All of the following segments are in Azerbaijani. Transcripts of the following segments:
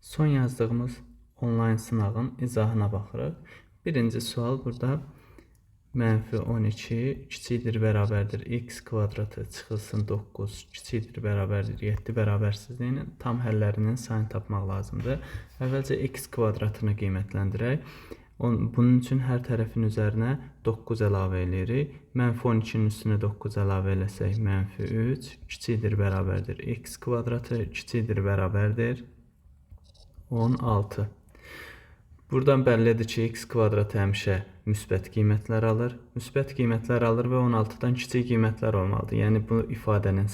Son yazdığımız onlayn sınavın izahına baxırıq. Birinci sual burada -12 kiçikdir bərabərdir x kvadratı çıxılsın 9 kiçikdir bərabərdir 7 bərabərsizliyinin tam həllərinin sayını tapmaq lazımdır. Əvvəlcə x kvadratını qiymətləndirək. Bunun üçün hər tərəfin üzərinə 9 əlavə edirik. -12-nin üstünə 9 əlavə eləsək -3 kiçikdir bərabərdir x kvadratı kiçikdir bərabərdir 16. Buradan bəllidir ki, x kvadratı həmişə müsbət qiymətlər alır. Müsbət qiymətlər alır və 16-dan kiçik qiymətlər olmalıdır. Yəni bu ifadənin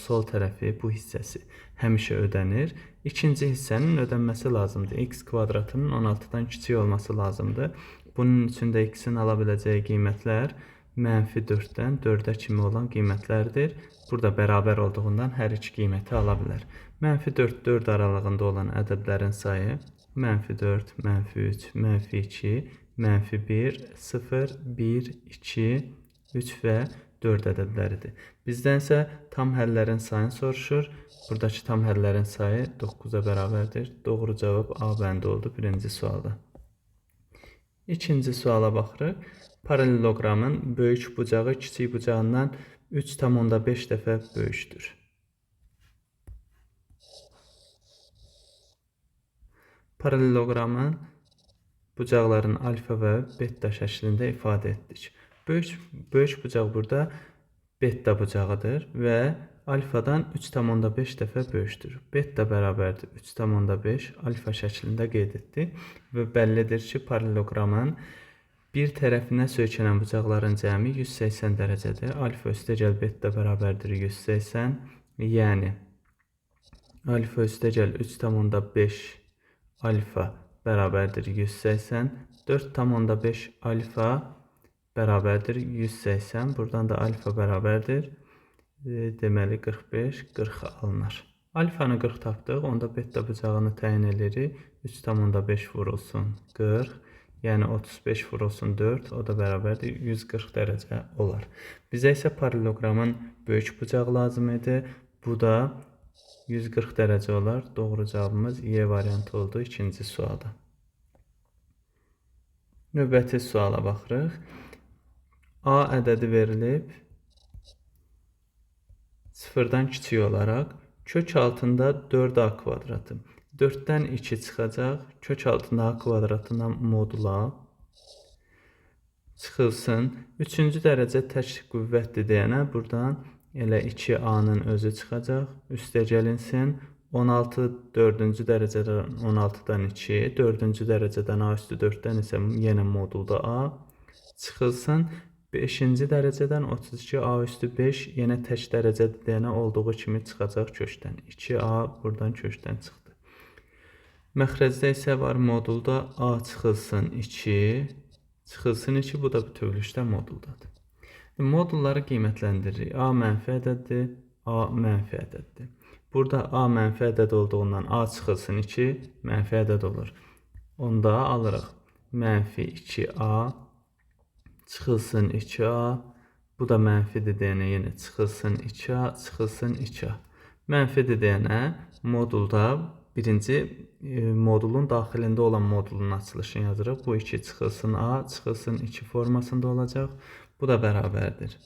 sol tərəfi, bu hissəsi həmişə ödənir. İkinci hissənin ödənməsi lazımdır. X kvadratının 16-dan kiçik olması lazımdır. Bunun üçün də x-in ala biləcəyi qiymətlər -4-dən 4-ə kimi olan qiymətlərdir. Burada bərabər olduğundan hər iki qiyməti ala bilər. -4, 4 aralığında olan ədədlərin sayı -4, -3, -2, -1, 0, 1, 2, 3 və 4 ədədləridir. Bizdənsə tam həllərin sayını soruşur. Buradakı tam həllərin sayı 9-a bərabərdir. Doğru cavab A bəndi oldu birinci sualda. İkinci suala baxırıq. Paralelogramın böyük bucağı kiçik bucağından 3,5 dəfə böyükdür. Paralelogramın bucaqların alfa və beta şəklində ifadə etdik. Böyük bucaq burada beta bucağıdır və alfadan 3,5 dəfə böyükdür. Beta bərabərdir 3,5 alfa şəklində qeyd etdik və bəllidir ki, paralelogramın bir tərəfinə söykənən bucaqların cəmi 180 dərəcədir. Alfa üstəgəl beta bərabərdir 180. Yəni alfa üstəgəl 3,5 alfa bərabərdir 180. 4,5 alfa bərabərdir 180. Buradan da alfa bərabərdir. Deməli 45, 40 alınır. Alfanı 40 tapdıq. Onda beta bucağını təyin edirik. 3,5 vurulsun 40. Yəni 35 vurulsun 4. O da bərabərdir 140 dərəcə olar. Bizə isə paralelogramın böyük bucağı lazım idi. Bu da 140 dərəcə olar. Doğru cavabımız Y variantı oldu ikinci sualda. Növbəti suala baxırıq. A ədədi verilib 0-dan kiçik olaraq kök altında 4a kvadratı. 4-dən 2 çıxacaq. Kök altında a kvadratından modula çıxılsın. 3-cü dərəcə tək qüvvətdir deyənə buradan elə 2a-nın özü çıxacaq. Üstə gəlinsin. 16 4-cü dərəcədən 16-dan 2, 4-cü dərəcədən a üstü 4-dən isə yenə modulda a çıxılsın. 5-ci dərəcədən 32a üstü 5 yenə tək dərəcədir deyənə olduğu kimi çıxacaq kökdən. 2a buradan kökdən çıxdı. Məxrəcdə isə var modulda a çıxılsın 2, çıxılsın 2, bu da bütövlükdə moduldadır. Modulları qiymətləndiririk. A mənfi ədəddir, a mənfi ədəddir. Burada a mənfi ədəd olduğundan a çıxılsın 2 mənfi ədəd olur. Onda alırıq -2a çıxılsın 2a. Bu da mənfidir deyənə yenə çıxılsın 2a, çıxılsın 2a. Mənfidir deyənə modulda birinci modulun daxilində olan modulun açılışını yazırıq. Bu 2 çıxılsın a, çıxılsın 2 formasında olacaq. Bu da bərabərdir.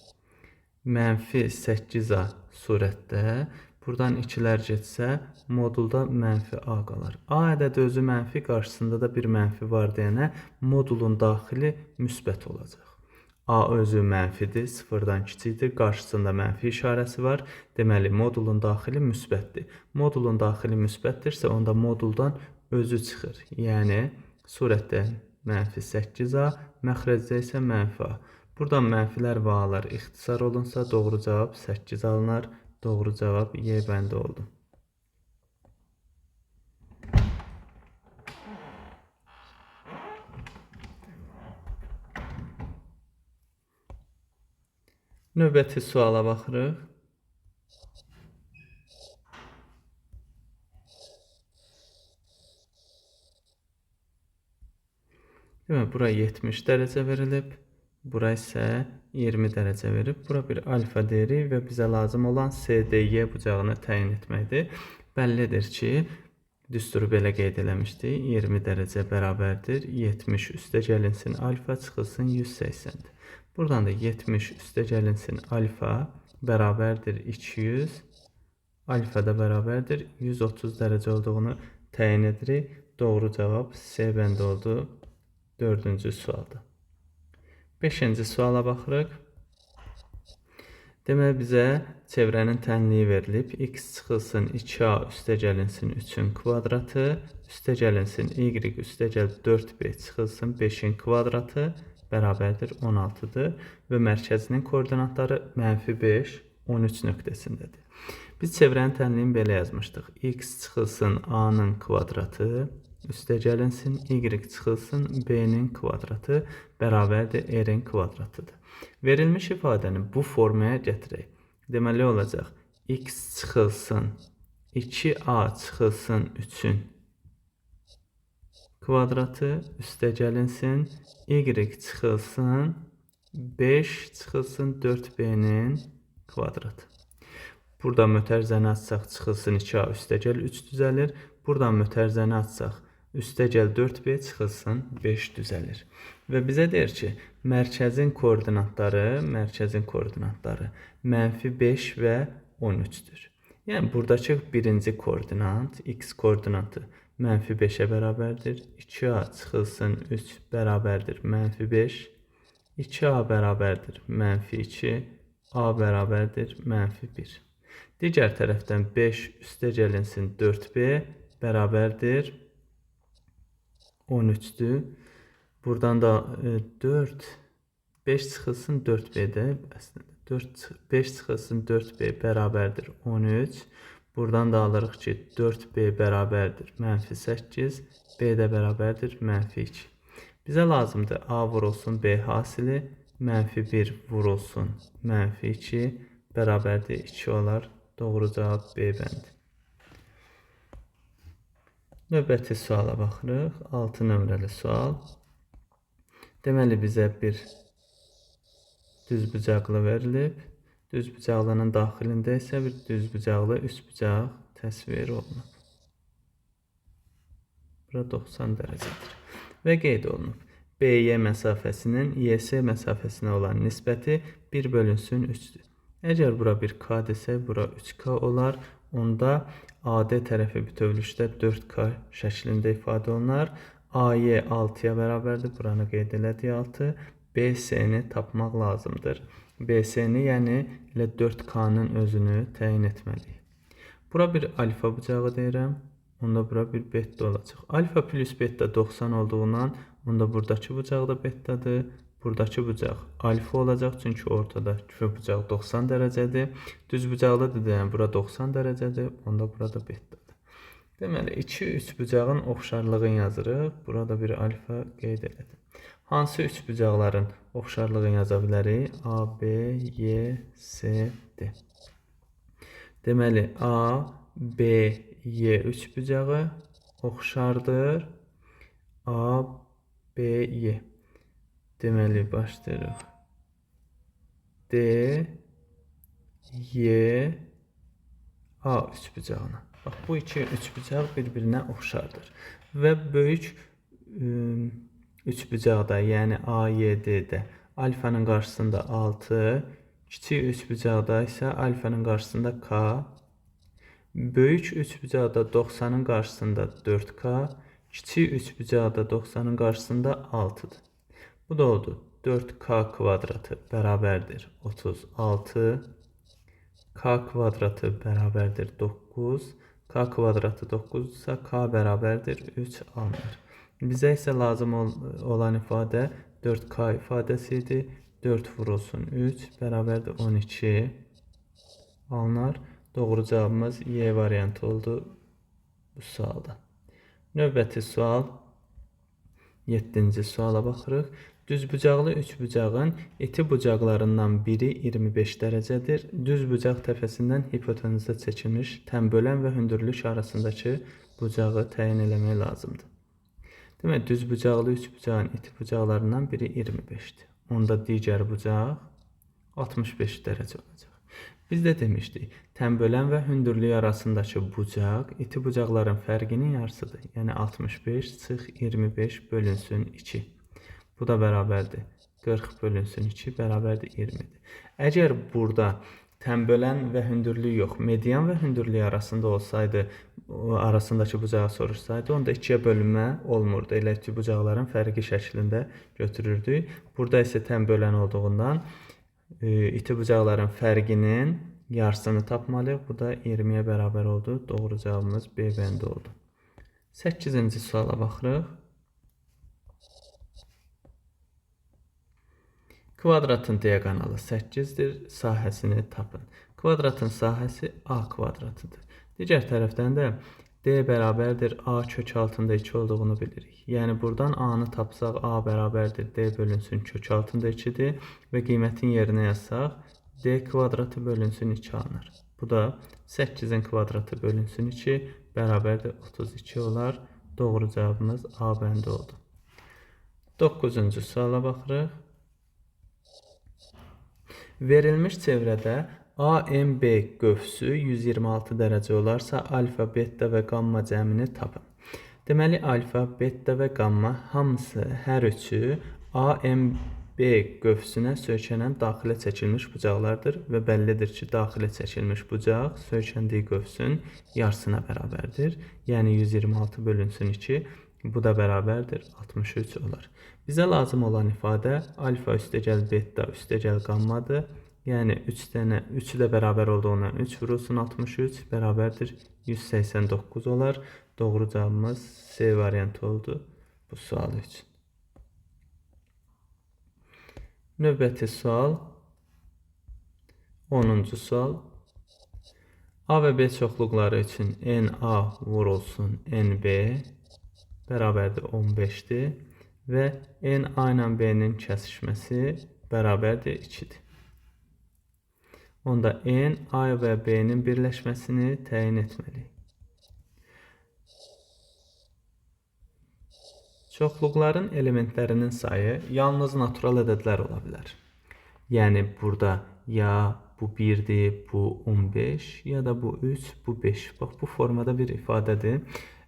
-8a surətdə. Buradan 2-lər getsə, modulda -a qalar. A ədədi özü mənfi, qarşısında da bir mənfi var deyənə, modulun daxili müsbət olacaq. A özü mənfidir, 0-dan kiçikdir, qarşısında mənfi işarəsi var. Deməli, modulun daxili müsbətdir. Modulun daxili müsbətdirsə, onda moduldan özü çıxır. Yəni, surətdə -8a, məxrəcdə isə -a. Buradan mənfilər və a-lar ixtisar olunsa, doğru cavab 8 alınar. Doğru cavab Y bəndi oldu. Növbəti suala baxırıq. Demək, bura 70 dərəcə verilib. Bura isə 20 dərəcə verib. Bura bir alfa deyirik və bizə lazım olan CDY bucağını təyin etməkdir. Bəllidir ki, düsturu belə qeyd eləmişdik. 20 dərəcə bərabərdir 70 üstə gəlinsin alfa çıxılsın 180-dir. Buradan da 70 üstə gəlinsin alfa bərabərdir 200, alfa da bərabərdir 130 dərəcə olduğunu təyin edirik. Doğru cavab C bəndi oldu 4-cü sualda. 5-ci suala baxırıq. Demək bizə çevrənin tənliyi verilib. X çıxılsın 2a üstə gəlinsin 3-ün kvadratı, üstə gəlinsin y üstə gəl 4b çıxılsın 5-in kvadratı bərabərdir 16-dır və mərkəzinin koordinatları -5, 13 nöqtəsindədir. Biz çevrənin tənliyini belə yazmışdıq. X çıxılsın a-nın kvadratı, üstə gəlinsin y çıxılsın b-nin kvadratı bərabərdir r-in kvadratıdır. Verilmiş ifadəni bu formaya gətirək. Deməli olacaq x çıxılsın 2a çıxılsın 3-ün kvadratı üstə gəlinsin y çıxılsın 5 çıxılsın 4b-nin kvadratı. Buradan mötərizəni açsaq çıxılsın 2a üstə gəl 3 düzəlir. Buradan mötərizəni açsaq üstə gəl 4b çıxılsın 5 düzəlir. Və bizə deyir ki, mərkəzin koordinatları -5 və 13-dür. Yəni buradakı birinci koordinat, x koordinatı -5-ə bərabərdir. 2a çıxılsın 3 bərabərdir -5, 2a bərabərdir -2, a bərabərdir -1. Digər tərəfdən 5 üstə gəlinsin 4b bərabərdir 13-dür. Buradan da 5 çıxılsın 4b-də əslində 5 çıxılsın 4b bərabərdir 13. Buradan da alırıq ki 4b bərabərdir -8, b də bərabərdir -2. Bizə lazımdır a vurulsun b hasili, -1 vurulsun -2 bərabərdir 2 olar. Doğru cavab B bəndi. Növbəti suala baxırıq. 6 nömrəli sual. Deməli bizə bir düzbucaqlı verilib. Düzbucaqlının daxilində isə bir düzbucaqlı üçbucaq təsvir olunub. Bura 90 dərəcədir. Və qeyd olunub. BY məsafəsinin YS məsafəsinə olan nisbəti 1 bölünsün 3-dür. Əgər bura 1K desə, bura 3K olar. Onda AD tərəfi bütövlükdə 4K şəklində ifadə olunar. AY 6-ya bərabərdir. Buranı qeyd elədik 6. BC-ni tapmaq lazımdır. BC-ni yəni elə 4K-nın özünü təyin etməliyik. Bura bir alfa bucağı deyirəm. Onda bura bir beta olacaq. Alfa plus beta 90 olduğundan onda buradakı bucaq da betadır. Buradakı bucaq alfa olacaq. Çünki ortada bucaq 90 dərəcədir. Düz bucaqlıdır deyəm. Bura 90 dərəcədir. Onda burada betadır. Deməli 2 üçbucağın oxşarlığını yazırıq. Burada bir alfa qeyd elədim. Hansı üçbucaqların oxşarlığını yaza bilərik? A, B, Y, C, D. Deməli A, B, Y üçbucağı oxşardır. A, B, Y. Deməli başlayırıq. D, Y, A üçbucağına. Bax, bu iki üçbucaq bir-birinə oxşardır. Və böyük üçbucaqda, yəni AYD-də alfanın qarşısında 6, kiçik üçbucaqda isə alfanın qarşısında K, böyük üçbucaqda 90-ın qarşısında 4K, kiçik üçbucaqda 90-ın qarşısında 6-dır. Bu da oldu. 4K kvadratı bərabərdir 36, K kvadratı bərabərdir 9, K kvadratı 9-dursa K bərabərdir 3 alınır. Bizə isə lazım olan ifadə 4K ifadəsi idi. 4 vurulsun 3 bərabərdir 12 alınır. Doğru cavabımız Y variantı oldu bu sualda. Növbəti sual 7-ci suala baxırıq. Düzbucaqlı üçbucağın iti bucaqlarından biri 25 dərəcədir. Düz bucaq təpəsindən hipotenuzda çəkilmiş tənbölən və hündürlük arasındakı bucağı təyin eləmək lazımdır. Demək, düz bucaqlı üçbucağın iti bucaqlarından biri 25-dir. Onda digər bucaq 65 dərəcə olacaq. Biz də demişdik, tənbölən və hündürlük arasındakı bucaq iti bucaqların fərqinin yarısıdır. Yəni 65 çıx 25 bölünsün 2. Bu da bərabərdir 40 bölünsün 2 bərabərdir 20-dir. Əgər burada tənbölən və hündürlük yox, median və hündürlük arasında olsaydı, arasındakı bucağı soruşsaydı, onda 2-yə bölünmə olmurdu. Elə ki, bucaqların fərqi şəklində götürürdük. Burada isə tənbölən olduğundan iti bucaqların fərqinin yarısını tapmalıyıq. Bu da 20-yə bərabər oldu. Doğru cavabımız B bəndi oldu. 8-ci suala baxırıq. Kvadratın diaqonalı 8-dir. Sahəsini tapın. Kvadratın sahəsi A kvadratıdır. Digər tərəfdən də D bərabərdir A kök altında 2 olduğunu bilirik. Yəni buradan A-nı tapsaq A bərabərdir D bölünsün kök altında 2-dir və qiymətin yerinə yazsaq D kvadratı bölünsün 2 alınır. Bu da 8-in kvadratı bölünsün 2 bərabərdir 32 olar. Doğru cavabımız A bəndi oldu. 9-cu suala baxırıq. Verilmiş çevrədə AMB qövsü 126 dərəcə olarsa, alfa, beta və qamma cəmini tapın. Deməli, alfa, beta və qamma hamısı hər üçü AMB qövsünə söykənən daxilə çəkilmiş bucaqlardır və bəllidir ki, daxilə çəkilmiş bucaq söykəndiyi qövsün yarısına bərabərdir. Yəni 126 bölünsün 2, bu da bərabərdir 63 olar. Bizə lazım olan ifadə alfa üstəgəl beta üstəgəl qammadır. Yəni 3'ü də bərabər olduğundan 3 vurulsun 63 bərabərdir 189 olar. Doğru cavabımız C variantı oldu bu sual üçün. Növbəti sual 10-cu sual. A və B çoxluqları üçün NA vurulsun NB bərabərdir 15'dir və NA ilə B-nin kəsişməsi bərabərdir 2'dir. Onda N, A və B-nin birləşməsini təyin etməliyik. Çoxluqların elementlərinin sayı yalnız natural ədədlər ola bilər. Yəni burada ya bu 1'dir, bu 15, ya da bu 3, bu 5. Bax, bu formada bir ifadədir.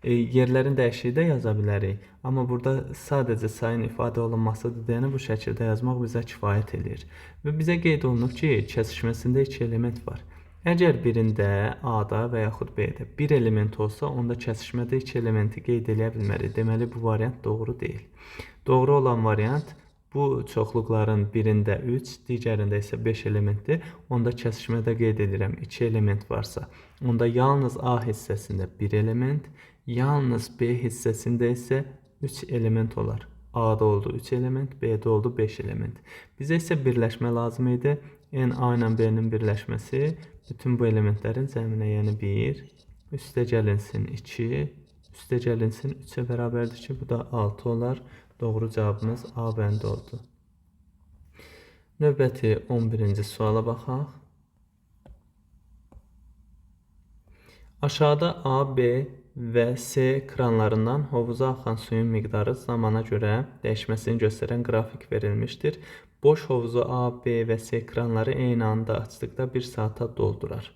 Yerlərin dəyişiyi də yaza bilərik. Amma burada sadəcə sayın ifadə olunmasıdır deyəni bu şəkildə yazmaq bizə kifayət edir. Və bizə qeyd olunub ki, kəsişməsində 2 element var. Əgər birində A-da və yaxud B-də bir element olsa, onda kəsişmədə 2 elementi qeyd edə bilmərik. Deməli, bu variant doğru deyil. Doğru olan variant bu çoxluqların birində 3, digərində isə 5 elementdir. Onda kəsişmədə qeyd edirəm 2 element varsa, onda yalnız A hissəsində 1 element, yalnız B hissəsində isə 3 element olar. A-da oldu 3 element, B-də oldu 5 element. Bizə isə birləşmə lazım idi. A ilə B-nin birləşməsi bütün bu elementlərin cəminə, yəni 1, üstə gəlinsin 2, üstə gəlinsin 3-ə bərabərdir ki, bu da 6 olar. Doğru cavabımız A bəndi oldu. Növbəti 11-ci suala baxaq. Aşağıda A, B və C kranlarından hovuza axan suyun miqdarı zamana görə dəyişməsini göstərən qrafik verilmişdir. Boş hovuzu A, B və C kranları eyni anda açdıqda 1 saata doldurar.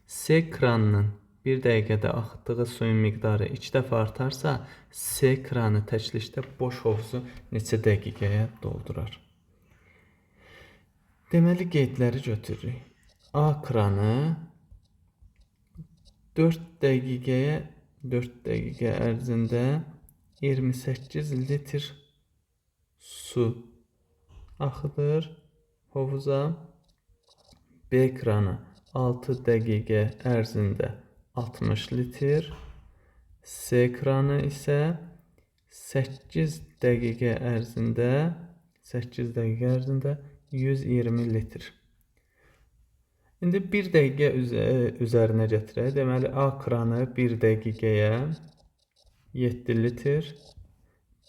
C kranının 1 dəqiqədə axıtdığı suyun miqdarı 2 dəfə artarsa, C kranı təklikdə boş hovuzu neçə dəqiqəyə doldurar? Deməli, qeydləri götürürük. A kranı 4 dəqiqə ərzində 28 litr su axıdır hovuza. B kranı 6 dəqiqə ərzində 60 litr. C kranı isə 8 dəqiqə ərzində 120 litr. İndi 1 dəqiqə üzərinə gətirək. Deməli, A kranı 1 dəqiqəyə 7 litr.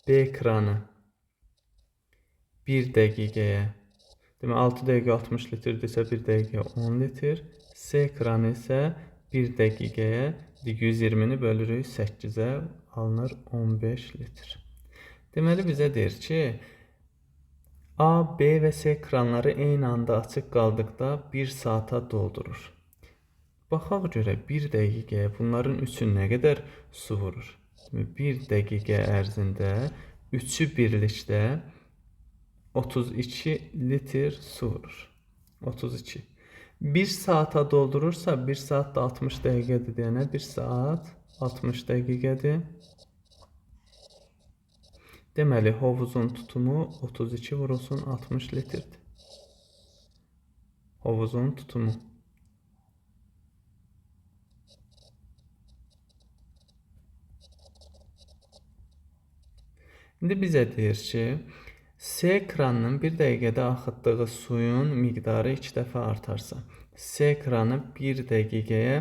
B kranı 1 dəqiqəyə, deməli 6 dəqiqə 60 litrdirsə 1 dəqiqə 10 litr. C kranı isə 1 dəqiqəyə 120-ni bölürük 8-ə, alınır 15 litr. Deməli, bizə deyir ki, A, B və C kranları eyni anda açıq qaldıqda 1 saata doldurur. Baxaq görə 1 dəqiqəyə bunların üçün nə qədər su vurur? 1 dəqiqə ərzində 3'ü birlikdə 32 litr su vurur. 32. 1 saata doldurursa 1 saat da 60 dəqiqədir deyənə 1 saat 60 dəqiqədir. Deməli hovuzun tutumu 32 vurulsun 60 litrdir. Hovuzun tutumu. İndi bizə deyir ki, C kranının 1 dəqiqədə axıtdığı suyun miqdarı 2 dəfə artarsa, C kranı 1 dəqiqəyə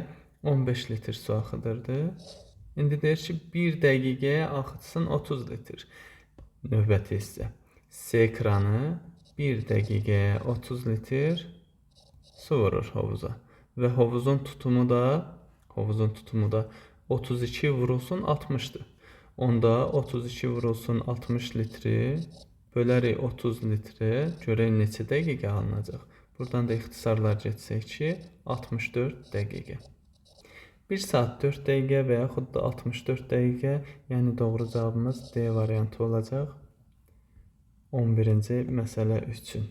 15 litr su axıdırdı. İndi deyir ki, 1 dəqiqəyə axıtsın 30 litr. Növbəti hissə. C kranı 1 dəqiqəyə 30 litr su vurur hovuza. Və hovuzun tutumu da 32 vurulsun 60'dır. Onda 32 vurulsun 60 litri bölərik 30 litre, görək neçə dəqiqə alınacaq. Buradan da ixtisarlar geçsək ki, 64 dəqiqə. 1 saat 4 dəqiqə və yaxud da 64 dəqiqə, yəni doğru cavabımız D variantı olacaq 11-ci məsələ üçün.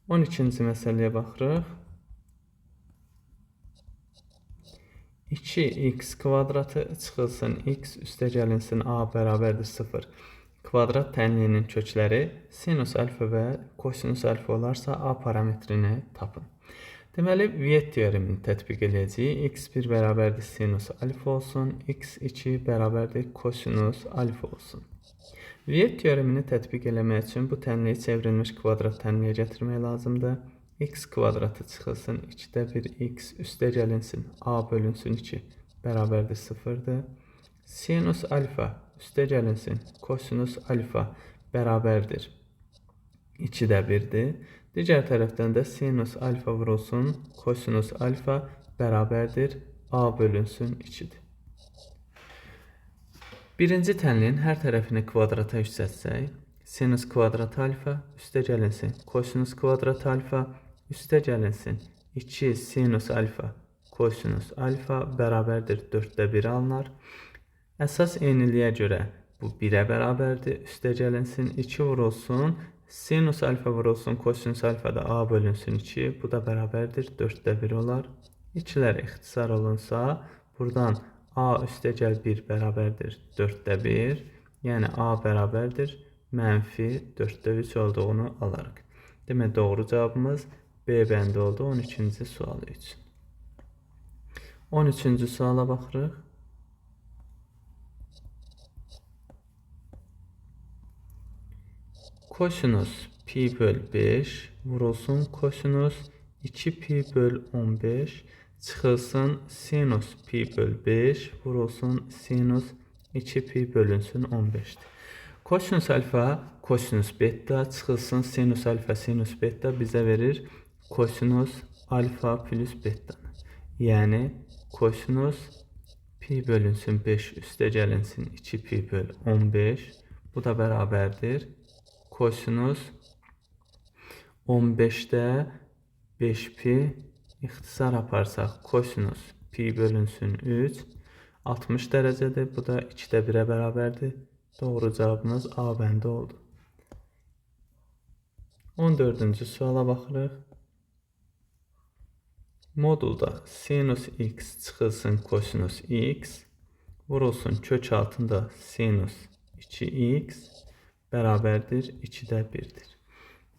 12-ci məsələyə baxırıq. 2x kvadratı çıxılsın x üstəgəlinsin a bərabərdir 0. Kvadrat tənliyinin kökləri sinus alfa və kosinus alfa olarsa a parametrini tapın. Deməli, Viet teoremini tətbiq edəcəyik. x1 bərabərdir sinus alfa olsun, x2 bərabərdir kosinus alfa olsun. Viet teoremini tətbiq eləmək üçün bu tənliyi çevrilmiş kvadrat tənliyə gətirmək lazımdır. X kvadratı çıxılsın 2'də 1 x üstəgəlinsin a bölünsün 2 bərabərdir 0'dır. Sinus alfa üstəgəlinsin kosinus alfa bərabərdir 2'də 1'dir. Digər tərəfdən də sinus alfa vurulsun kosinus alfa bərabərdir a bölünsün 2'dir. Birinci tənliyin hər tərəfini kvadrata yüksəltsək, sinus kvadrat alfa üstəgəlinsin kosinus kvadrat alfa üstəgəlinsin 2 sinus alfa kosinus alfa bərabərdir 4'də 1 alınar. Əsas eyniliyə görə bu 1'ə bərabərdir. Üstəgəlinsin 2 vurulsun sinus alfa vurulsun kosinus alfa da a bölünsün 2. Bu da bərabərdir 4'də 1 olar. 2'lər ixtisar olunsa buradan a üstəgəl 1 bərabərdir 4'də 1. Yəni a bərabərdir mənfi 4'də 3 olduğunu alarıq. Demək doğru cavabımız B bəndi oldu 13-cü sualı üçün. 13-cü suala baxırıq. Kosinus pi böl 5 vurulsun kosinus 2 pi böl 15 çıxılsın sinus pi böl 5 vurulsun sinus 2 pi bölünsün 15'dir. Kosinus alfa kosinus beta çıxılsın sinus alfa sinus beta bizə verir kosinus alfa plus beta. Yəni kosinus pi bölünsün 5 üstəgəlinsin 2 pi böl 15. Bu da bərabərdir kosinus 15'də 5 pi ixtisar aparsaq kosinus pi bölünsün 3 60 dərəcədir. Bu da 2'də 1'ə bərabərdir. Doğru cavabımız A bəndi oldu. 14-cü suala baxırıq. Modulda sinus x çıxılsın kosinus x vurulsun kök altında sinus 2x bərabərdir 2'də 1'dir.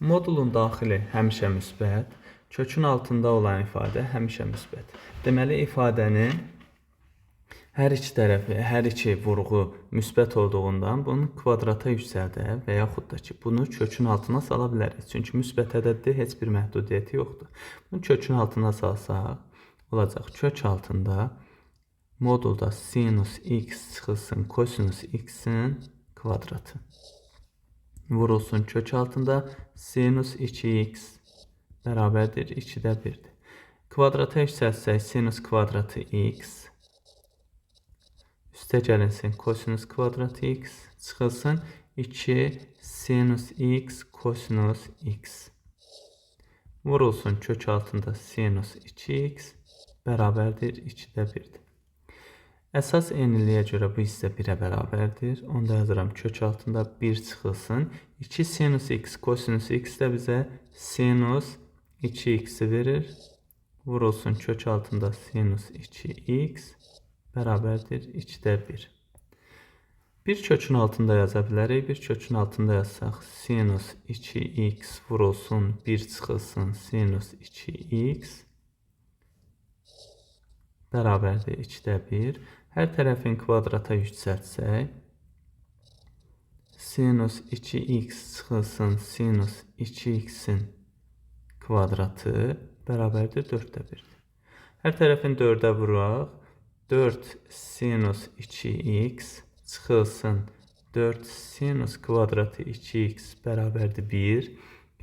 Modulun daxili həmişə müsbət, kökün altında olan ifadə həmişə müsbət. Deməli, ifadənin hər iki tərəfi, hər iki vurğu müsbət olduğundan bunu kvadrata yüksəldə və yaxud da ki, bunu kökün altına sala bilərik. Çünki müsbət ədəddə heç bir məhdudiyyəti yoxdur. Bunu kökün altına salsaq, olacaq kök altında modulda sinus x çıxılsın kosinus x-in kvadratı. Vurulsun kök altında sinus 2x bərabərdir 2'də 1'dir. Kvadrata yüksəlsək sinus kvadratı x üstə gəlinsin kosinus kvadrat x çıxılsın 2 sinus x kosinus x vurulsun kök altında sinus 2x bərabərdir 2-də 1-dir. Əsas enliliyə görə bu hissə 1-ə bərabərdir. Onda yazıram kök altında 1 çıxılsın. 2 sinus x kosinus x də bizə sinus 2x verir. Vurulsun kök altında sinus 2x bərabərdir 2-də 1. Bir kökün altında yaza bilərik. Bir kökün altında yazsaq sinus 2x vurulsun 1 çıxılsın sinus 2x bərabərdir 2-də 1. Hər tərəfin kvadrata yüksəltsək sinus 2x çıxılsın sinus 2x'in kvadratı bərabərdir 4-də 1. Hər tərəfin 4-ə vuraq. 4 sinus 2x çıxılsın 4 sinus kvadratı 2x bərabərdir 1.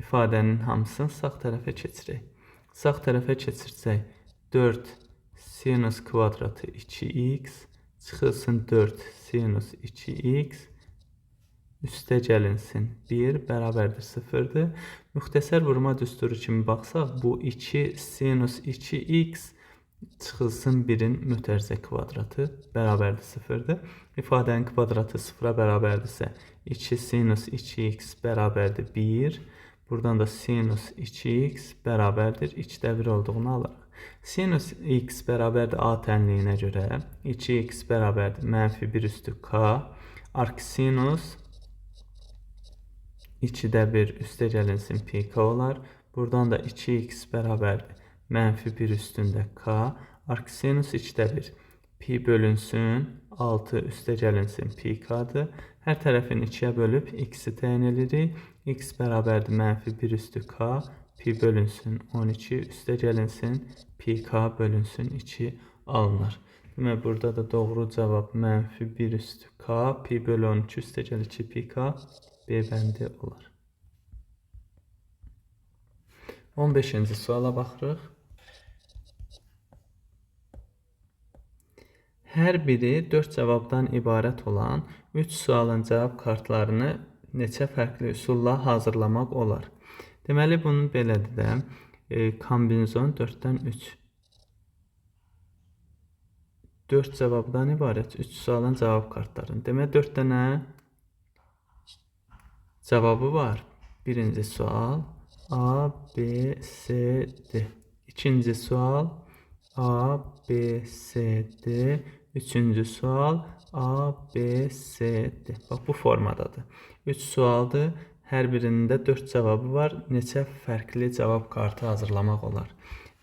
İfadənin hamısını sağ tərəfə keçirək. Sağ tərəfə keçirsək 4 sinus kvadratı 2x çıxılsın 4 sinus 2x üstə gəlinsin 1 bərabərdir 0-dır. Müxtəsər vurma düsturu kimi baxsaq bu 2 sinus 2x çıxılsın 1-in mötərizə kvadratı bərabərdir 0-dır. İfadənin kvadratı 0-a bərabərdirsə 2 sinus 2x bərabərdir 1. Buradan da sinus 2x bərabərdir 2-də 1 olduğunu alırıq. Sinus x bərabərdir a tənliyinə görə 2x bərabərdir mənfi 1 üstü k. Arcsinus 2-də 1 üstə gəlinsin pi k olar. Buradan da 2x bərabərdir mənfi 1 üstündə k. Arcsinus 2-də 1 pi bölünsün 6 üstə gəlinsin pi k'dır. Hər tərəfin 2-yə bölüb x-i təyin edirik. X bərabərdir mənfi 1 üstü k. Pi bölünsün 12 üstə gəlinsin pi k bölünsün 2 alınır. Demək burada da doğru cavab mənfi 1 üstü k. Pi bölü 12 üstə gəlir 2 pi k. B bəndi olar. 15-ci suala baxırıq. Hər biri 4 cavabdan ibarət olan 3 sualın cavab kartlarını neçə fərqli üsulla hazırlamaq olar? Deməli, bunun belədir də, kombinizon 4-dən 3. 4 cavabdan ibarət 3 sualın cavab kartlarını. Demək, 4 dənə cavabı var. Birinci sual A, B, C, D. İkinci sual A, B, C, D. Üçüncü sual A, B, C, D. Bax, bu formadadır. 3 sualdır. Hər birində 4 cavabı var. Neçə fərqli cavab kartı hazırlamaq olar?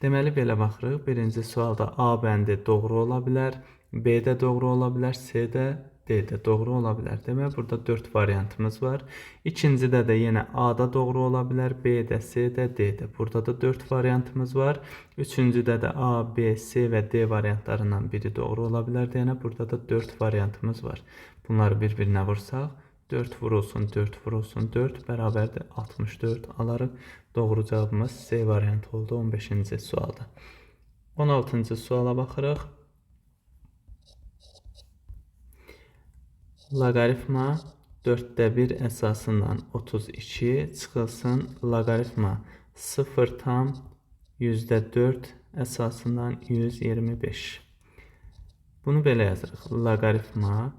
Deməli, belə baxırıq. Birinci sualda A bəndi doğru ola bilər. B də doğru ola bilər. C də, D də doğru ola bilər. Demək, burada 4 variantımız var. İkincidə də yenə A da doğru ola bilər. B də, C də, D də. Burada da 4 variantımız var. Üçüncüdə də A, B, C və D variantlarından biri doğru ola bilər. Deyənə, burada da 4 variantımız var. Bunları bir-birinə vursaq, 4 vurulsun 4 vurulsun 4 bərabərdir 64 alarıq. Doğru cavabımız C variantı oldu 15-ci sualda. 16-cı suala baxırıq. Loqaritma 4-də 1 əsasından 32 çıxılsın loqaritma 0 tam %4 əsasından 125. Bunu belə yazırıq. Loqaritma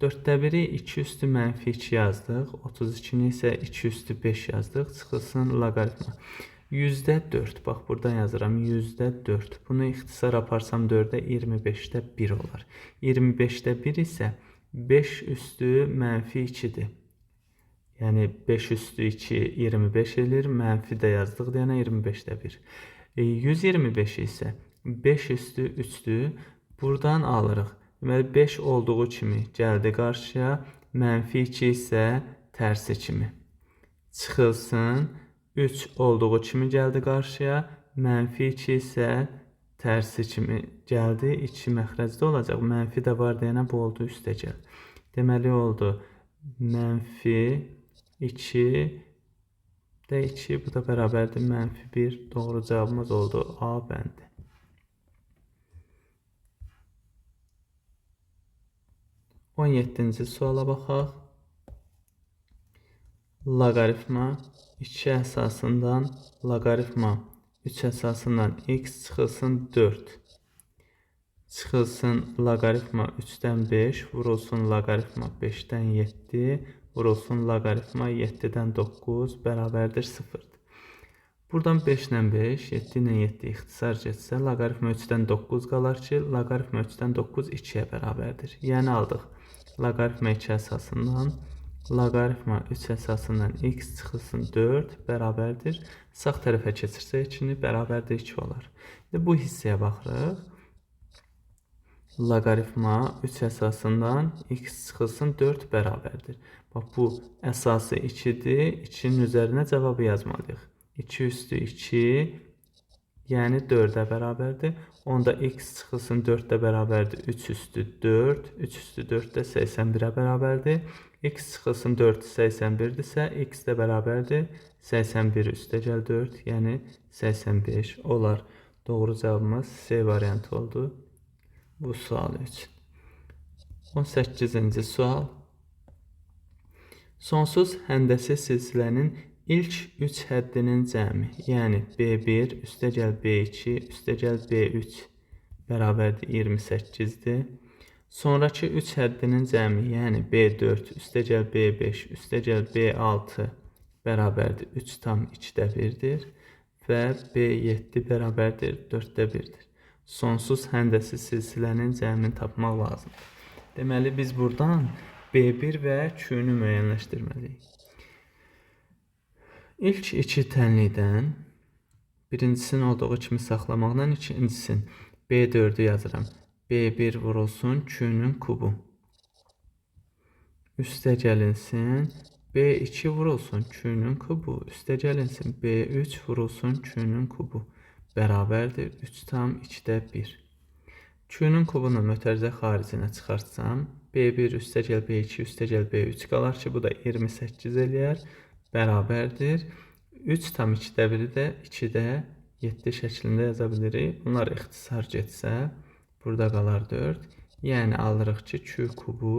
4-də 1-i 2 üstü mənfi 2 yazdıq. 32-ni isə 2 üstü 5 yazdıq. Çıxılsın loqaritma. %4. Bax, buradan yazıram. %4. Bunu ixtisar aparsam 4-ə 25-də 1 olar. 25-də 1 isə 5 üstü mənfi 2-dir. Yəni 5 üstü 2 25 edir. Mənfi də yazdıq deyənə 25-də 1. 125 isə 5 üstü 3-dür. Buradan alırıq. Deməli, 5 olduğu kimi gəldi qarşıya, mənfi 2 isə tərsi kimi. Çıxılsın, 3 olduğu kimi gəldi qarşıya, mənfi 2 isə tərsi kimi gəldi. 2 məxrəcdə olacaq, mənfi də var deyənə bu oldu üstə gəl. Deməli, oldu mənfi 2 də 2, bu da bərabərdir mənfi 1. Doğru cavabımız oldu A bəndi. 17-ci suala baxaq. Loqaritma 2 əsasından loqaritma 3 əsasından x çıxılsın 4. Çıxılsın loqaritma 3-dən 5 vurulsun loqaritma 5-dən 7 vurulsun loqaritma 7-dən 9 bərabərdir 0. Buradan 5 ilə 5, 7 ilə 7 ixtisar getsə, loqaritma 3-dən 9 qalar ki, loqaritma 3-dən 9 2-yə bərabərdir. Yəni aldıq. Loqaritma 2 əsasından loqaritma 3 əsasından x çıxılsın 4 bərabərdir. Sağ tərəfə keçirsə 2-ni bərabərdir 2 olar. Bu hissəyə baxırıq. Loqaritma 3 əsasından x çıxılsın 4 bərabərdir. Bax, bu əsası 2-dir. 2-nin üzərinə cavabı yazmalıyıq. 2 üstü 2, yəni 4-ə bərabərdir. Onda x çıxılsın 4-də bərabərdir. 3 üstü 4, 3 üstü 4 də 81-ə bərabərdir. X çıxılsın 4 81-dirsə, x də bərabərdir. 81 üstəgəl 4, yəni 85 olar. Doğru cavabımız C variantı oldu bu sual üçün. 18-ci sual. Sonsuz həndəsi silsilənin İlk 3 həddinin cəmi, yəni B1 üstəgəl B2 üstəgəl B3 bərabərdir 28-dir. Sonraki 3 həddinin cəmi, yəni B4 üstəgəl B5 üstəgəl B6 bərabərdir 3 tam 2-də 1-dir və B7 bərabərdir 4-də 1-dir. Sonsuz həndəsi silsilənin cəmini tapmaq lazımdır. Deməli, biz buradan B1 və Q-nü müəyyənləşdirməliyik. İlk iki tənlikdən birincisinin olduğu kimi saxlamaqla ikincisini B4'ü yazıram. B1 vurulsun Q-nün kubu. Üstə gəlinsin B2 vurulsun Q-nün kubu. Üstə gəlinsin B3 vurulsun Q-nün kubu. Bərabərdir 3 tam 2-də 1. Q-nün kubunu mötərizə xaricinə çıxartsam B1 üstə gəl B2 üstə gəl B3 qalar ki, bu da 28 eləyər. Bərabərdir 3 tam 2-də 1-i də 2-də 7 şəklində yaza bilirik. Bunlar ixtisar getsə, burada qalar 4. Yəni alırıq ki, Q kubu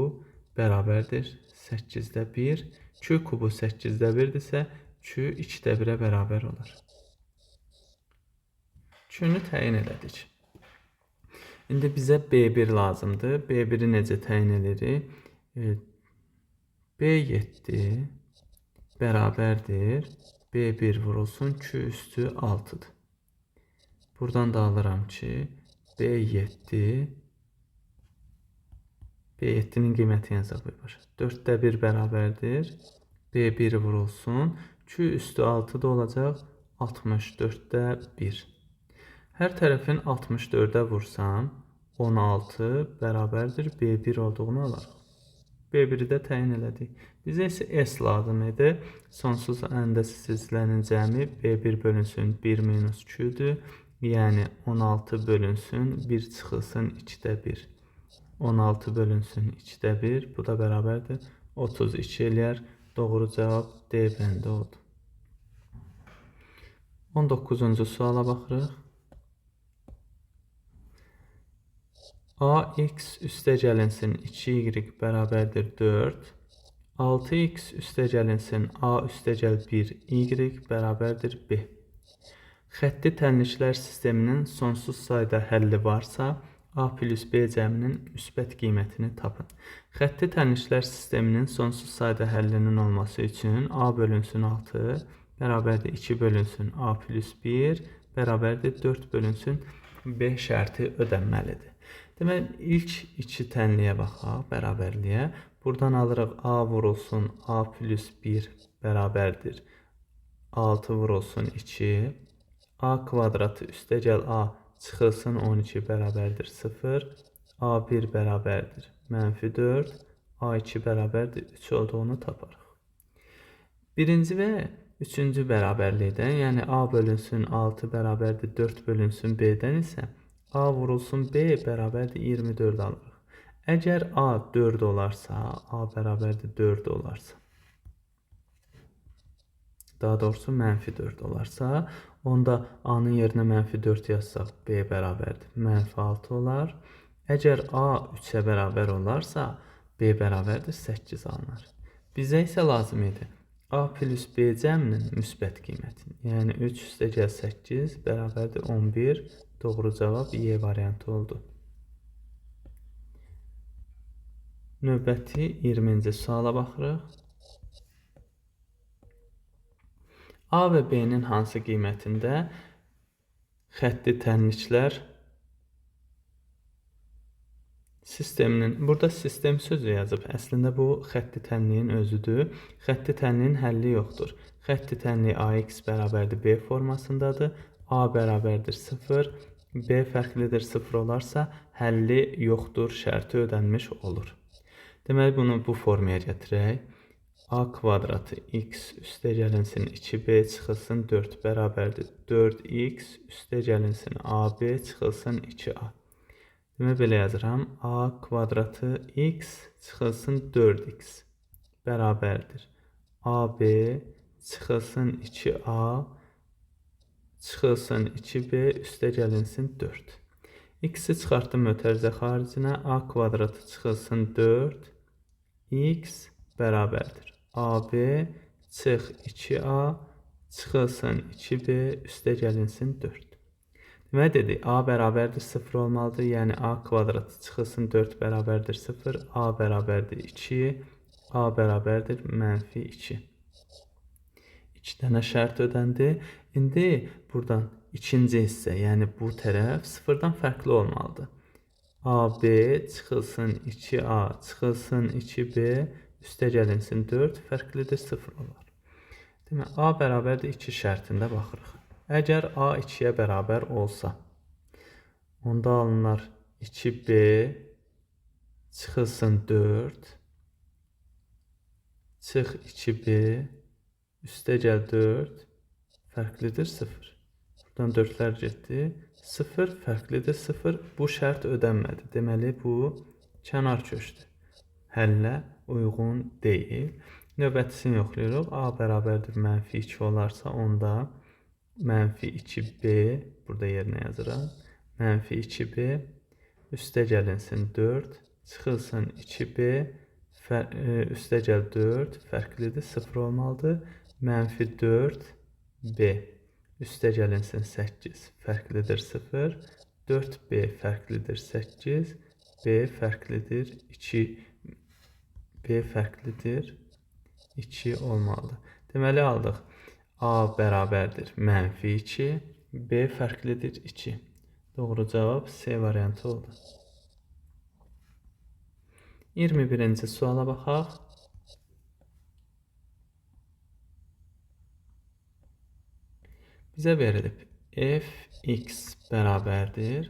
bərabərdir 8-də 1. Q kubu 8-də 1-dirsə, Q 2-də 1-ə bərabər olar. Q-nü təyin elədik. İndi bizə B1 lazımdır. B1-i necə təyin edirik? B7 bərabərdir B1 vurulsun Q üstü 6'dır. Buradan da alıram ki B7'nin qiymətini yazaq başa. 4'də 1 bərabərdir B1 vurulsun Q üstü 6'da olacaq 64'də 1. Hər tərəfin 64'ə vursam 16 bərabərdir B1 olduğunu alarıq. B1'i də təyin elədik. Bizə isə S lazım idi. Sonsuz həndəsi silsilənin cəmi B1 bölünsün 1 minus Q-dür. Yəni 16 bölünsün 1 çıxılsın 2-də 1. 16 bölünsün 2-də 1. Bu da bərabərdir 32 eləyər. Doğru cavab D bəndi oldu. 19-cu suala baxırıq. AX üstə gəlinsin 2y bərabərdir 4. 6x üstə gəlinsin A üstə gəl 1y bərabərdir B. Xətti tənliklər sisteminin sonsuz sayda həlli varsa, A plus B cəminin müsbət qiymətini tapın. Xətti tənliklər sisteminin sonsuz sayda həllinin olması üçün A bölünsün 6 bərabərdir 2 bölünsün A plus 1 bərabərdir 4 bölünsün B şərti ödənməlidir. Deməli, ilk iki tənliyə baxaq, bərabərliyə. Buradan alırıq A vurulsun A plus 1 bərabərdir 6 vurulsun 2. A kvadratı üstə gəl A çıxılsın 12 bərabərdir 0. A1 bərabərdir mənfi 4. A2 bərabərdir 3 olduğunu taparıq. Birinci və üçüncü bərabərlikdən, yəni A bölünsün 6 bərabərdir 4 bölünsün B-dən isə A vurulsun B bərabərdir 24 alırıq. Əgər A 4 olarsa, A bərabərdir 4 olarsa, daha doğrusu mənfi 4 olarsa, onda A-nın yerinə mənfi 4 yazsaq B bərabərdir mənfi 6 olar. Əgər A 3-ə bərabər olarsa, B bərabərdir 8 alınır. Bizə isə lazım idi A plus B cəminin müsbət qiyməti. Yəni 3 üstəgəl 8 bərabərdir 11. Doğru cavab Y variantı oldu. Növbəti 20-ci suala baxırıq. A və B-nin hansı qiymətində xətti tənliklər sisteminin, burada sistem sözü yazıb, əslində bu xətti tənliyin özüdür. Xətti tənliyin həlli yoxdur. Xətti tənliyi AX bərabərdir B formasındadır. A bərabərdir 0, B fərqlidir 0 olarsa, həlli yoxdur şərti ödənmiş olur. Deməli, bunu bu formaya gətirək. A kvadratı x üstəgəlinsin 2b çıxılsın 4 bərabərdir 4x üstəgəlinsin AB çıxılsın 2a. Demək, belə yazıram. A kvadratı x çıxılsın 4x bərabərdir AB çıxılsın 2a çıxılsın 2b üstəgəlinsin 4. X-i çıxartdım ötərizə xaricinə. A kvadratı çıxılsın 4x bərabərdir AB çıx 2a çıxılsın 2b üstəgəlinsin 4. Demək dedik, A bərabərdir 0 olmalıdır. Yəni A kvadratı çıxılsın 4 bərabərdir 0. A bərabərdir 2. A bərabərdir -2. 2 dənə şərt ödəndi. İndi buradan ikinci hissə, yəni bu tərəf 0-dan fərqli olmalıdır. AB çıxılsın 2a çıxılsın 2b üstəgəlinsin 4 fərqlidir 0 olar. Demək, A bərabərdir 2 şərtində baxırıq. Əgər A 2-yə bərabər olsa, onda alınır 2b çıxılsın 4 çıx 2b üstəgəl 4 fərqlidir 0. Buradan 4-lər getdi. 0 fərqlidir 0. Bu şərt ödənmədi. Deməli, bu kənar köşdür. Həllə uyğun deyil. Növbətisini yoxlayırıq. A bərabərdir -2 olarsa, onda -2b, burada yerinə yazıram. -2b üstəgəlinsin 4 çıxılsın 2b üstəgəl 4 fərqlidir 0 olmalıdır. -4b üstəgəlinsin 8 fərqlidir 0. 4b fərqlidir 8. B fərqlidir 2. B fərqlidir 2 olmalıdır. Deməli, aldıq. A bərabərdir -2. B fərqlidir 2. Doğru cavab C variantı oldu. 21-ci suala baxaq. Bizə verilib fx bərabərdir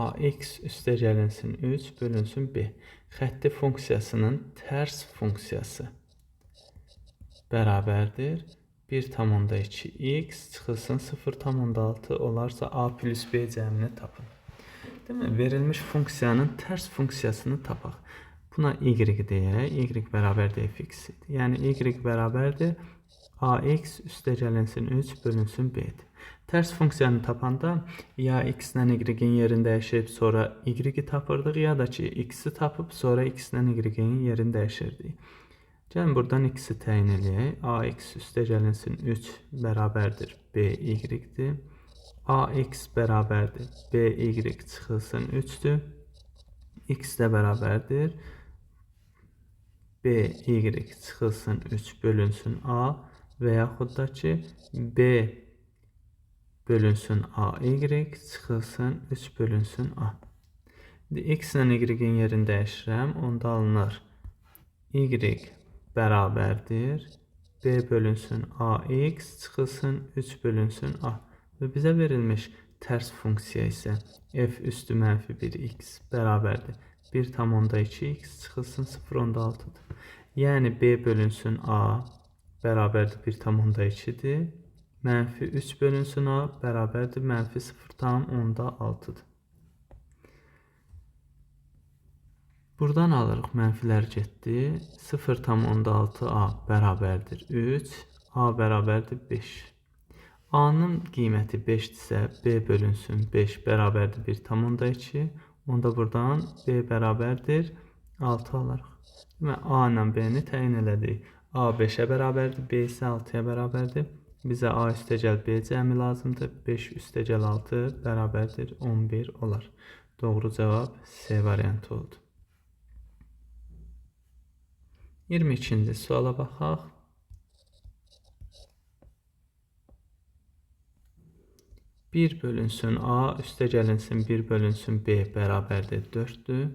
ax üstəgəlinsin 3 bölünsün b. Xətti funksiyasının tərs funksiyası bərabərdir 1,2x çıxılsın 0,6 olarsa a plus b cəmini tapın. Demək, verilmiş funksiyanın tərs funksiyasını tapaq. Buna y deyək. Y bərabərdir fx. Yəni y bərabərdir ax üstəgəlinsin 3 bölünsün b-dir. Tərs funksiyanı tapanda ya x-lə y-in yerini dəyişib sonra y-i tapırdıq, ya da ki x-i tapıb sonra x-lə y-in yerini dəyişirdik. Gəlin buradan x-i təyin edək. Ax üstəgəlinsin 3 bərabərdir by-dir. Ax bərabərdir by çıxılsın 3-dür. X də bərabərdir by çıxılsın 3 bölünsün a və yaxud da ki b bölünsün ay çıxılsın 3 bölünsün a. X ilə y-in yerini dəyişirəm. Onda alınır y bərabərdir b bölünsün ax çıxılsın 3 bölünsün a. Və bizə verilmiş tərs funksiya isə f üstü -1x bərabərdir 1,2x çıxılsın 0,6-dır. Yəni b bölünsün a bərabərdir 1,2-dir. -3 bölünsün a bərabərdir -0,6-dır. Buradan alırıq, mənfilər getdi. 0,6a bərabərdir 3, a bərabərdir 5. A-nın qiyməti 5-dirsə, b bölünsün 5 bərabərdir 1,2. Onda buradan b bərabərdir 6 alarıq. Və A ilə B-ni təyin elədik. A 5-ə bərabərdir, B isə 6-ya bərabərdir. Bizə A üstəgəl B cəmi lazımdır. 5 üstəgəl 6 bərabərdir 11 olar. Doğru cavab C variantı oldu. 22-ci suala baxaq. Bir bölünsün A üstəgəlinsin 1 bölünsün B bərabərdir 4'dür.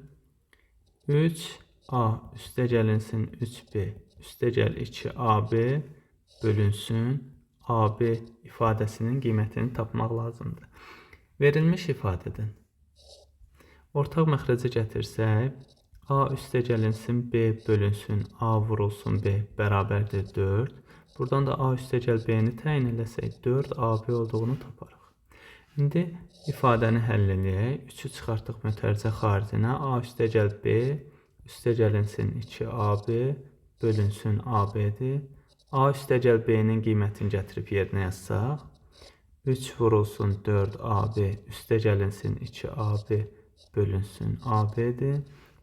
3A üstəgəlinsin 3B üstəgəl 2AB bölünsün AB ifadəsinin qiymətini tapmaq lazımdır. Verilmiş ifadədən ortaq məxrəci gətirsək, A üstəgəlinsin B bölünsün A vurulsun B bərabərdir 4. Buradan da A üstəgəl B-ni təyin eləsək 4AB olduğunu taparıq. İndi ifadəni həll eləyək. 3'ü çıxartdıq mötərizə xaricinə. A üstəgəl B üstəgəlinsin 2AB bölünsün AB-dir. A üstəgəl B-nin qiymətini gətirib yerinə yazsaq, 3 vurulsun 4AB üstəgəlinsin 2AB bölünsün AB-dir.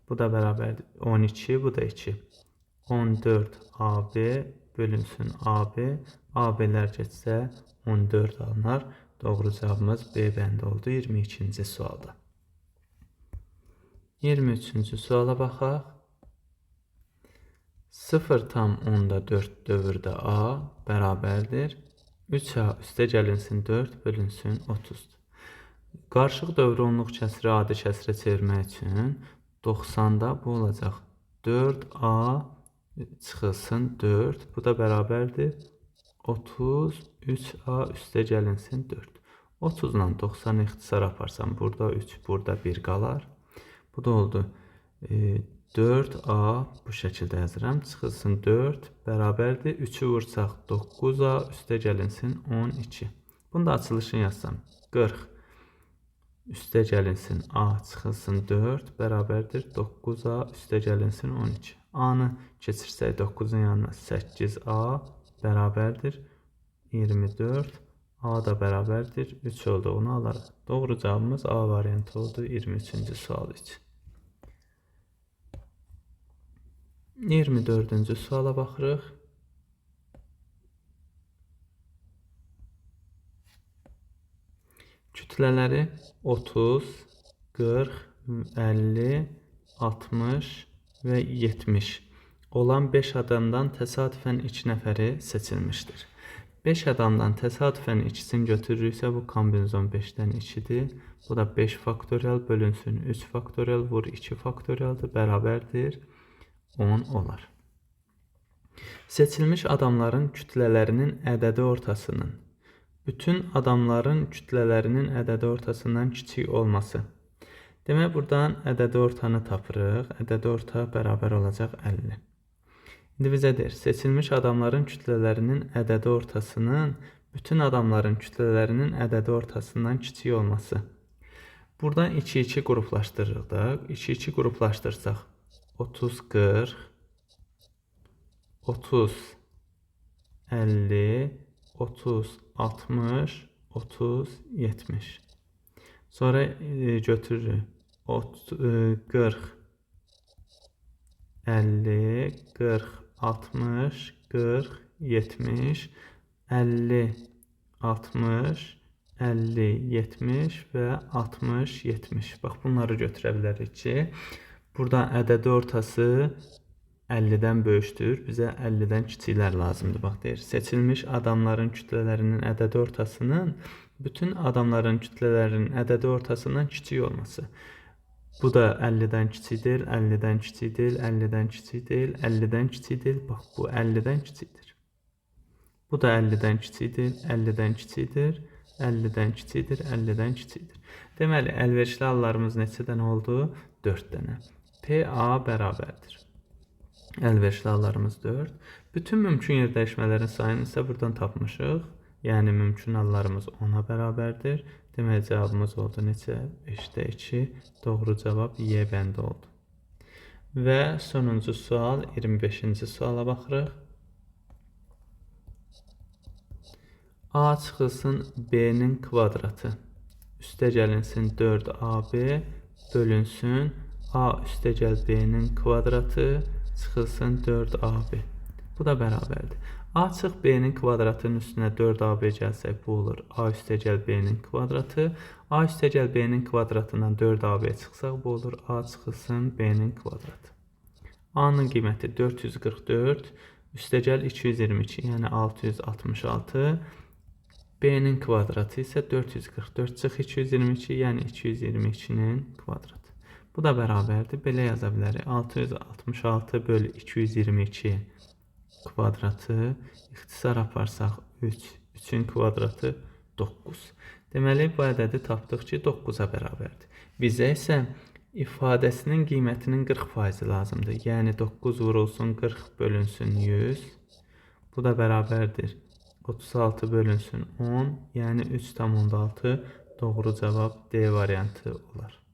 Bu da bərabərdir 12, bu da 2. 14AB bölünsün AB. AB-lər getsə 14 alınar. Doğru cavabımız B bəndi oldu 22-ci sualda. 23-cü suala baxaq. 0,4 dövrdə A bərabərdir 3A üstəgəlinsin 4 bölünsün 30'dur. Qarışıq dövrünlük kəsri adi kəsrə çevirmək üçün 90'da bu olacaq 4A çıxılsın 4. Bu da bərabərdir 30 3A üstəgəlinsin 4. 30 ilə 90 ixtisar aparsam, burada 3, burada 1 qalar. Bu da oldu 4A bu şəkildə yazıram. Çıxılsın 4 bərabərdir 3'ü vursaq 9A üstəgəlinsin 12. Bunu da açılışını yazsam 40 üstəgəlinsin A çıxılsın 4 bərabərdir 9A üstəgəlinsin 12. A-nı keçirsək 9'un yanına 8A bərabərdir 24. A da bərabərdir 3 olduğunu alarıq. Doğru cavabımız A variantı oldu 23-cü sual üçün. 24-cü suala baxırıq. Kütlələri 30, 40, 50, 60 və 70 olan 5 adamdan təsadüfən 2 nəfəri seçilmişdir. 5 adamdan təsadüfən ikisini götürürüksə bu kombinezon 5'dən 2'dir. Bu da 5 faktorial bölünsün 3 faktorial vur 2 faktorialdır bərabərdir 10 olar. Seçilmiş adamların kütlələrinin ədədi ortasının bütün adamların kütlələrinin ədədi ortasından kiçik olması. Demək buradan ədədi ortanı tapırıq. Ədədi orta bərabər olacaq 50. İndi bizə deyir, seçilmiş adamların kütlələrinin ədədi ortasının bütün adamların kütlələrinin ədədi ortasından kiçik olması. Buradan 2-2 qruplaşdırırıq da. 2-2 qruplaşdırsaq 30 40 30 50 30 60 30 70. Sonra götürürük 40 50 40 60 40 70 50 60 50 70 və 60 70. Bax bunları götürə bilərik ki, burada ədədi ortası 50'dən böyükdür. Bizə 50'dən kiçiklər lazımdır. Bax deyir, seçilmiş adamların kütlələrinin ədədi ortasının bütün adamların kütlələrinin ədədi ortasından kiçik olması. Bu da 50'dən kiçikdir, 50'dən kiçikdir, 50'dən kiçikdir, 50'dən kiçikdir. Bax bu 50'dən kiçikdir. Bu da 50'dən kiçikdir, 50'dən kiçikdir, 50'dən kiçikdir, 50'dən kiçikdir. Deməli, əlverişli hallarımız neçədən oldu? 4 dənə. PA bərabərdir. Əlverişli hallarımız 4. Bütün mümkün yer dəyişmələrin sayını isə buradan tapmışıq. Yəni mümkün hallarımız 10'a bərabərdir. Demək cavabımız oldu neçə? 5'də 2. Doğru cavab Y bəndi oldu. Və sonuncu sual 25-ci suala baxırıq. A çıxılsın B-nin kvadratı üstəgəlinsin 4AB bölünsün A üstəgəl B-nin kvadratı çıxılsın 4AB. Bu da bərabərdir. A çıx B-nin kvadratının üstünə 4AB gəlsək, bu olur A üstəgəl B-nin kvadratı. A üstəgəl B-nin kvadratından 4AB çıxsaq, bu olur A çıxılsın B-nin kvadratı. A-nın qiyməti 444, üstəgəl 222, yəni 666. B-nin kvadratı isə 444 çıx 222, yəni 222-nin kvadratı. Bu da bərabərdir. Belə yaza bilərik. 666 bölü 222 kvadratı, ixtisar aparsaq 3, 3-ün kvadratı 9. Deməli, bu ədədi tapdıq ki, 9-a bərabərdir. Bizə isə ifadəsinin qiymətinin 40% lazımdır. Yəni 9 vurulsun 40 bölünsün 100. Bu da bərabərdir 36 bölünsün 10, yəni 3,6 doğru cavab D variantı olar.